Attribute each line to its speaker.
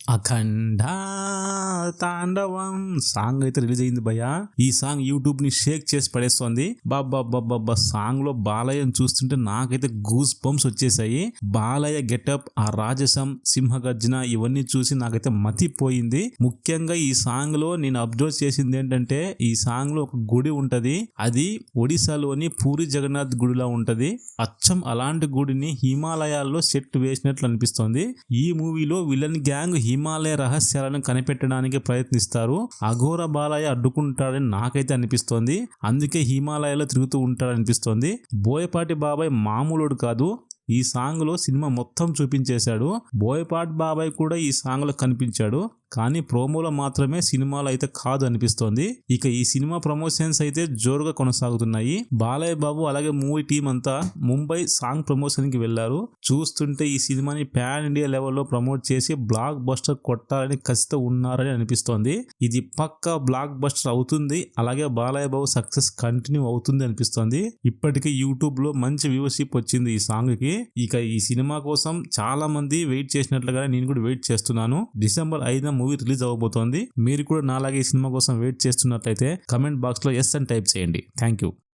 Speaker 1: అఖండ తాండవం సాంగ్ అయితే రిలీజ్ అయింది భయ్య. ఈ సాంగ్ యూట్యూబ్ ని షేక్ చేసి పడేస్తోంది. బాబా సాంగ్ లో బాలయ్యని చూస్తుంటే నాకైతే గూస్ బంప్స్ వచ్చేసాయి. బాలయ్య గెటప్, ఆ రాజసం, సింహగర్జన ఇవన్నీ చూసి నాకైతే మతిపోయింది. ముఖ్యంగా ఈ సాంగ్ లో నేను అబ్జర్వ్ చేసింది ఏంటంటే, ఈ సాంగ్ లో ఒక గుడి ఉంటది. అది ఒడిశాలోని పూరి జగన్నాథ్ గుడిలా ఉంటది. అచ్చం అలాంటి గుడిని హిమాలయాల్లో సెట్ వేసినట్లు అనిపిస్తోంది. ఈ మూవీలో విలన్ గ్యాంగ్ హిమాలయ రహస్యాలను కనిపెట్టడానికి ప్రయత్నిస్తారు. అఘోర బాలయ్య అడ్డుకుంటాడని నాకైతే అనిపిస్తోంది. అందుకే హిమాలయాలో తిరుగుతూ ఉంటాడనిపిస్తోంది. బోయపాటి బాబాయ్ మామూలుడు కాదు. ఈ సాంగ్ లో సినిమా మొత్తం చూపించేశాడు. బోయపాటి బాబాయ్ కూడా ఈ సాంగ్ లో కనిపించాడు. కానీ ప్రోమోలో మాత్రమే, సినిమాలో అయితే కాదు అనిపిస్తోంది. ఇక ఈ సినిమా ప్రమోషన్స్ అయితే జోరుగా కొనసాగుతున్నాయి. బాలయ్య బాబు అలాగే మూవీ టీం అంతా ముంబై సాంగ్ ప్రమోషన్ కి వెళ్లారు. చూస్తుంటే ఈ సినిమాని పాన్ ఇండియా లెవెల్లో ప్రమోట్ చేసి బ్లాక్ బస్టర్ కొట్టాలని కసితో ఉన్నారని అనిపిస్తోంది. ఇది పక్కా బ్లాక్ బస్టర్ అవుతుంది. అలాగే బాలయ్య బాబు సక్సెస్ కంటిన్యూ అవుతుంది అనిపిస్తోంది. ఇప్పటికే యూట్యూబ్ లో మంచి వ్యూవర్షిప్ వచ్చింది ఈ సాంగ్ కి. ఇక ఈ సినిమా కోసం చాలా మంది వెయిట్ చేసినట్లుగానే నేను కూడా వెయిట్ చేస్తున్నాను. December 5న మూవీ రిలీజ్ అవ్వబోతోంది. మీరు కూడా నాలాగే ఈ సినిమా కోసం వెయిట్ చేస్తున్నట్లయితే కమెంట్ బాక్స్ లో ఎస్ అని టైప్ చేయండి. Thank you.